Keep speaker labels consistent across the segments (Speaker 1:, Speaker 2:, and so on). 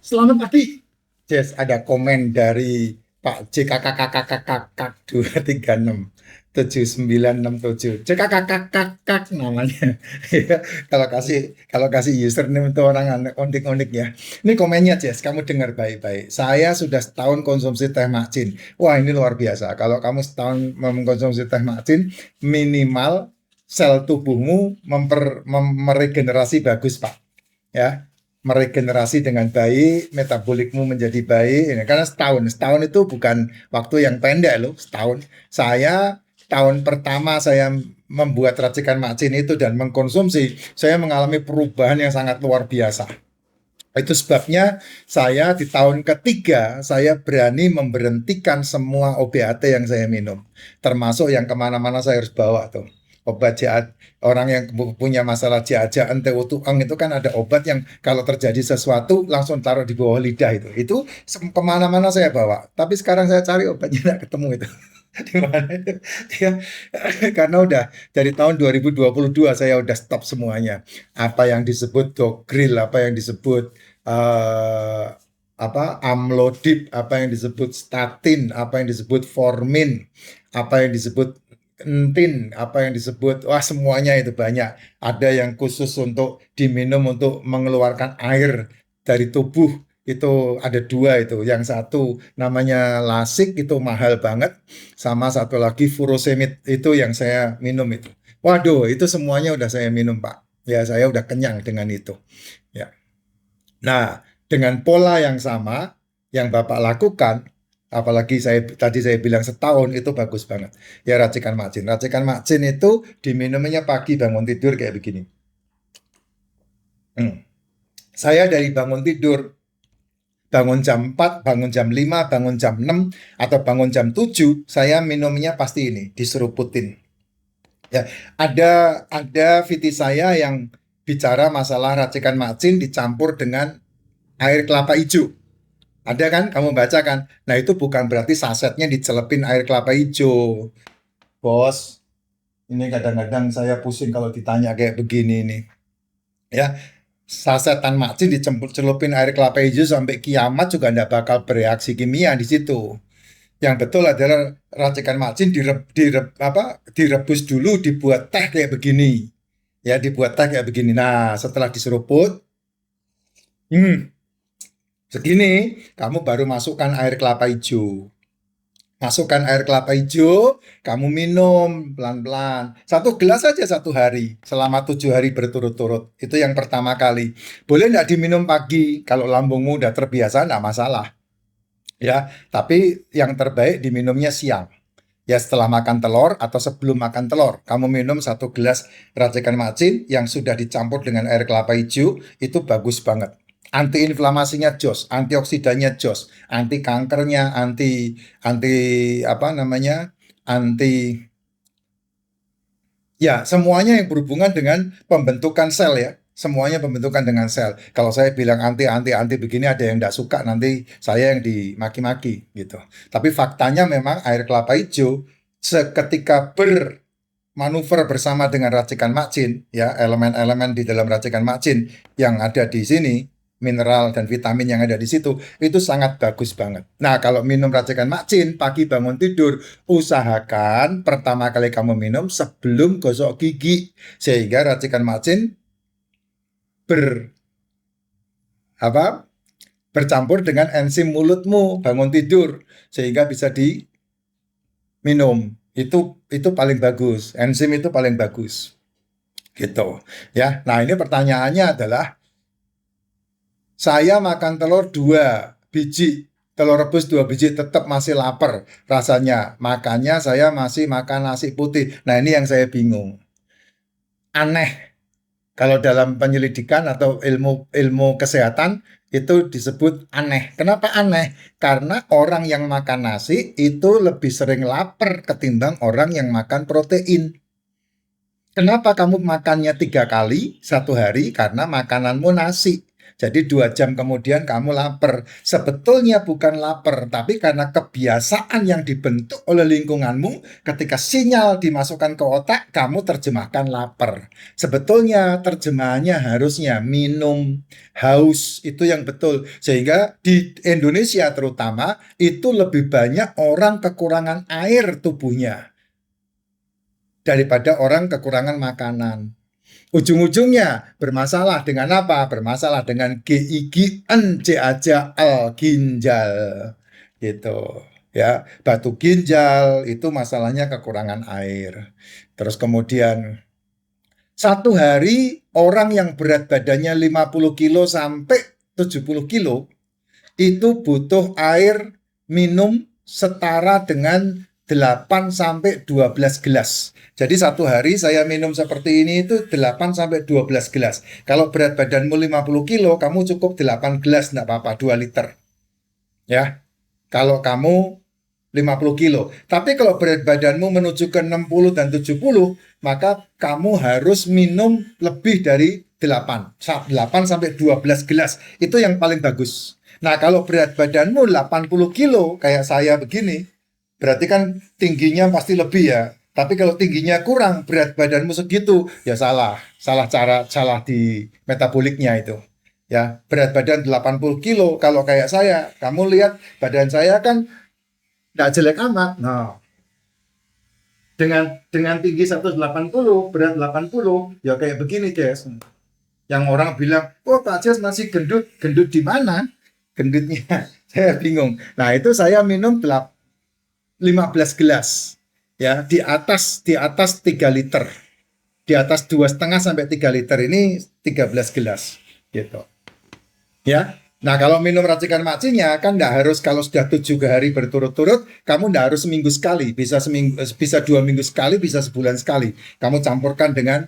Speaker 1: Selamat pagi. Jess, ada komen dari Pak JKKKKKKK 236 7967. JKKKKK namanya. Ya, kalau kasih username itu orang unik-unik ya. Ini komennya, Jess, kamu dengar baik-baik. Saya sudah setahun konsumsi teh macin. Wah, ini luar biasa. Kalau kamu setahun mengkonsumsi teh macin, minimal sel tubuhmu meregenerasi bagus, Pak. Ya, meregenerasi dengan baik, metabolikmu menjadi baik. Ini karena setahun itu bukan waktu yang pendek loh, setahun. Saya tahun pertama saya membuat racikan macin itu dan mengkonsumsi, saya mengalami perubahan yang sangat luar biasa. Itu sebabnya saya di tahun ketiga saya berani memberhentikan semua obat yang saya minum, termasuk yang kemana-mana saya harus bawa tuh obat jahat. Orang yang punya masalah jahat ente tuang itu kan ada obat yang kalau terjadi sesuatu langsung taruh di bawah lidah itu kemana-mana saya bawa. Tapi sekarang saya cari obatnya tidak ketemu itu. Di mana itu? Ya, karena udah dari tahun 2022 saya udah stop semuanya. Apa yang disebut Dogril, apa yang disebut eh, apa amlodip, apa yang disebut statin, apa yang disebut formin, apa yang disebut entin, apa yang disebut, wah semuanya itu banyak. Ada yang khusus untuk diminum untuk mengeluarkan air dari tubuh, itu ada dua itu. Yang satu namanya lasik, itu mahal banget, sama satu lagi furosemid, itu yang saya minum itu. Waduh, itu semuanya udah saya minum, Pak. Ya, saya udah kenyang dengan itu. Ya. Nah, dengan pola yang sama yang Bapak lakukan, apalagi tadi saya bilang setahun itu bagus banget. Ya, racikan macin. Racikan macin itu diminumnya pagi bangun tidur kayak begini. Hmm. Saya dari bangun tidur, bangun jam 4, bangun jam 5, bangun jam 6, atau bangun jam 7, saya minumnya pasti ini, diseruputin. Ya, ada VT saya yang bicara masalah racikan macin dicampur dengan air kelapa hijau. Ada kan? Kamu baca kan? Nah, itu bukan berarti sasetnya dicelepin air kelapa hijau. Bos, ini kadang-kadang saya pusing kalau ditanya kayak begini nih. Ya, sasetan macin celupin air kelapa hijau sampai kiamat juga nggak bakal bereaksi kimia di situ. Yang betul adalah racikan macin direbus dulu, dibuat teh kayak begini. Ya, dibuat teh kayak begini. Nah, setelah diseruput, hmm, segini, kamu baru masukkan air kelapa hijau. Masukkan air kelapa hijau, kamu minum pelan-pelan. Satu gelas saja satu hari, selama 7 hari berturut-turut. Itu yang pertama kali. Boleh nggak diminum pagi? Kalau lambungmu udah terbiasa, nggak masalah. Ya, tapi yang terbaik diminumnya siang. Ya, setelah makan telur atau sebelum makan telur, kamu minum satu gelas racikan macin yang sudah dicampur dengan air kelapa hijau, itu bagus banget. Antiinflamasinya jos, antioksidannya jos, anti kankernya, anti anti apa namanya, anti, ya semuanya yang berhubungan dengan pembentukan sel ya. Semuanya pembentukan dengan sel. Kalau saya bilang anti begini ada yang tidak suka, nanti saya yang dimaki-maki gitu. Tapi faktanya memang air kelapa hijau seketika bermanuver bersama dengan racikan macin, ya elemen-elemen di dalam racikan macin yang ada di sini, mineral dan vitamin yang ada di situ, itu sangat bagus banget. Nah, kalau minum racikan macin pagi bangun tidur, usahakan pertama kali kamu minum sebelum gosok gigi, sehingga racikan macin ber apa bercampur dengan enzim mulutmu bangun tidur sehingga bisa diminum. Itu paling bagus. Enzim itu paling bagus. Gitu. Ya. Nah, ini pertanyaannya adalah saya makan telur 2 biji, telur rebus 2 biji tetap masih lapar rasanya. Makanya saya masih makan nasi putih. Nah, ini yang saya bingung. Aneh. Kalau dalam penyelidikan atau ilmu ilmu kesehatan itu disebut aneh. Kenapa aneh? Karena orang yang makan nasi itu lebih sering lapar ketimbang orang yang makan protein. Kenapa kamu makannya 3 kali satu hari? Karena makananmu nasi. Jadi 2 jam kemudian kamu lapar. Sebetulnya bukan lapar, tapi karena kebiasaan yang dibentuk oleh lingkunganmu, ketika sinyal dimasukkan ke otak, kamu terjemahkan lapar. Sebetulnya terjemahannya harusnya minum, haus, itu yang betul. Sehingga di Indonesia terutama, itu lebih banyak orang kekurangan air tubuhnya daripada orang kekurangan makanan. Ujung-ujungnya bermasalah dengan apa? Bermasalah dengan GIGN-JAJL, ginjal. Gitu. Ya, batu ginjal itu masalahnya kekurangan air. Terus kemudian satu hari orang yang berat badannya 50 kilo sampai 70 kilo itu butuh air minum setara dengan 8 sampai 12 gelas. Jadi satu hari saya minum seperti ini itu 8 sampai 12 gelas. Kalau berat badanmu 50 kilo, kamu cukup 8 gelas, enggak apa-apa, 2 liter. Ya, kalau kamu 50 kilo. Tapi kalau berat badanmu menuju ke 60 dan 70, maka kamu harus minum lebih dari 8. 8 sampai 12 gelas. Itu yang paling bagus. Nah, kalau berat badanmu 80 kilo, kayak saya begini, berarti kan tingginya pasti lebih ya. Tapi kalau tingginya kurang, berat badanmu segitu, ya salah. Salah cara, salah di metaboliknya itu. Ya, berat badan 80 kilo, kalau kayak saya, kamu lihat badan saya kan nggak jelek amat. Nah, dengan tinggi 180, berat 80, ya kayak begini, Jess. Yang orang bilang, oh Pak Jess masih gendut. Gendut di mana? Gendutnya, saya bingung. Nah, itu saya minum 15 gelas. Ya, di atas 3 liter. Di atas 2,5 sampai 3 liter ini 13 gelas. Gitu. Ya, nah kalau minum racikan macinya kan nggak harus, kalau sudah 7 hari berturut-turut, kamu nggak harus seminggu sekali, bisa seminggu, bisa 2 minggu sekali, bisa sebulan sekali. Kamu campurkan dengan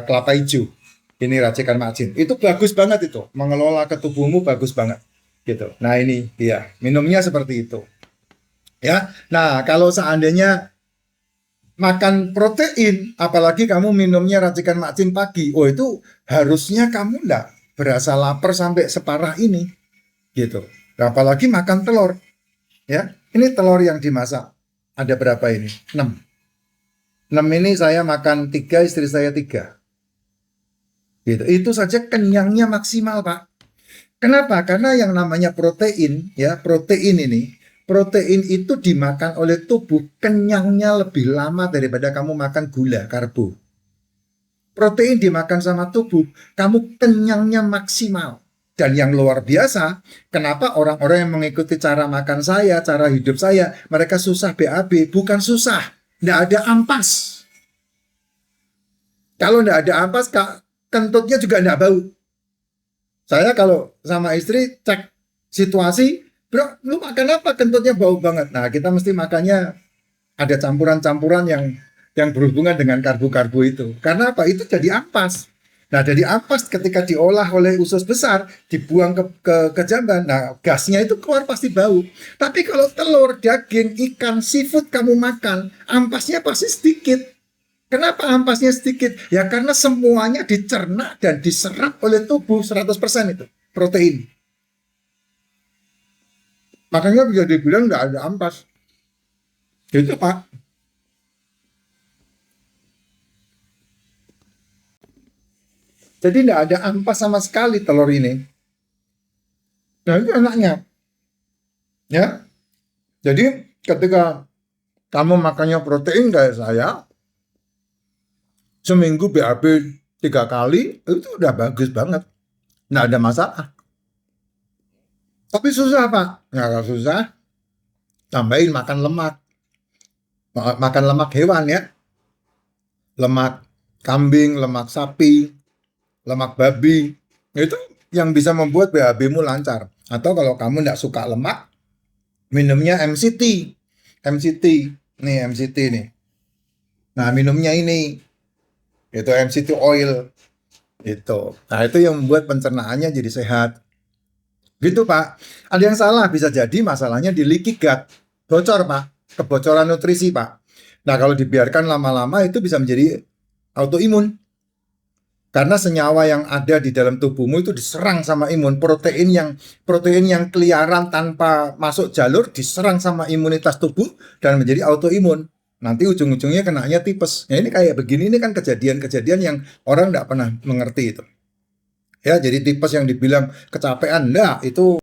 Speaker 1: kelapa hijau. Ini racikan macin. Itu bagus banget itu, mengelola ke tubuhmu bagus banget. Gitu. Nah ini, ya minumnya seperti itu. Ya, nah kalau seandainya makan protein, apalagi kamu minumnya racikan macin pagi, oh itu harusnya kamu nggak berasa lapar sampai separah ini, gitu. Nah, apalagi makan telur, ya. Ini telur yang dimasak. Ada berapa ini? 6. 6 ini saya makan 3, istri saya 3. Gitu. Itu saja kenyangnya maksimal, Pak. Kenapa? Karena yang namanya protein, ya, protein itu dimakan oleh tubuh kenyangnya lebih lama daripada kamu makan gula, karbo. Protein dimakan sama tubuh, kamu kenyangnya maksimal. Dan yang luar biasa, kenapa orang-orang yang mengikuti cara makan saya, cara hidup saya, mereka susah BAB? Bukan susah, nggak ada ampas. Kalau nggak ada ampas, kentutnya juga nggak bau. Saya kalau sama istri cek situasi, bro, lu makan apa kentutnya bau banget? Nah, kita mesti makannya ada campuran-campuran yang berhubungan dengan karbo-karbo itu. Karena apa? Itu jadi ampas. Nah, jadi ampas ketika diolah oleh usus besar, dibuang ke jamban, nah gasnya itu keluar pasti bau. Tapi kalau telur, daging, ikan, seafood kamu makan, ampasnya pasti sedikit. Kenapa ampasnya sedikit? Ya karena semuanya dicerna dan diserap oleh tubuh 100% itu, protein. Makanya bisa dibilang nggak ada ampas. Gitu, Pak. Jadi nggak ada ampas sama sekali telur ini. Nah itu enaknya. Ya. Jadi ketika kamu makannya protein kayak saya, seminggu BAB 3 kali, itu udah bagus banget. Nggak ada masalah. Tapi susah, Pak. Nggak susah, tambahin makan lemak. Makan lemak hewan ya. Lemak kambing, lemak sapi, lemak babi. Itu yang bisa membuat BAB-mu lancar. Atau kalau kamu nggak suka lemak, minumnya MCT. MCT. Nih MCT nih. Nah minumnya ini. Itu MCT oil. Itu. Nah itu yang membuat pencernaannya jadi sehat. Gitu Pak. Ada yang salah, bisa jadi masalahnya di leaky gut. Bocor Pak. Kebocoran nutrisi Pak. Nah kalau dibiarkan lama-lama itu bisa menjadi autoimun. Karena senyawa yang ada di dalam tubuhmu itu diserang sama imun, protein yang keliaran tanpa masuk jalur diserang sama imunitas tubuh dan menjadi autoimun. Nanti ujung-ujungnya kenanya tipes. Nah, ini kayak begini, ini kan kejadian-kejadian yang orang nggak pernah mengerti itu. Ya, jadi tipes yang dibilang kecapean, enggak, itu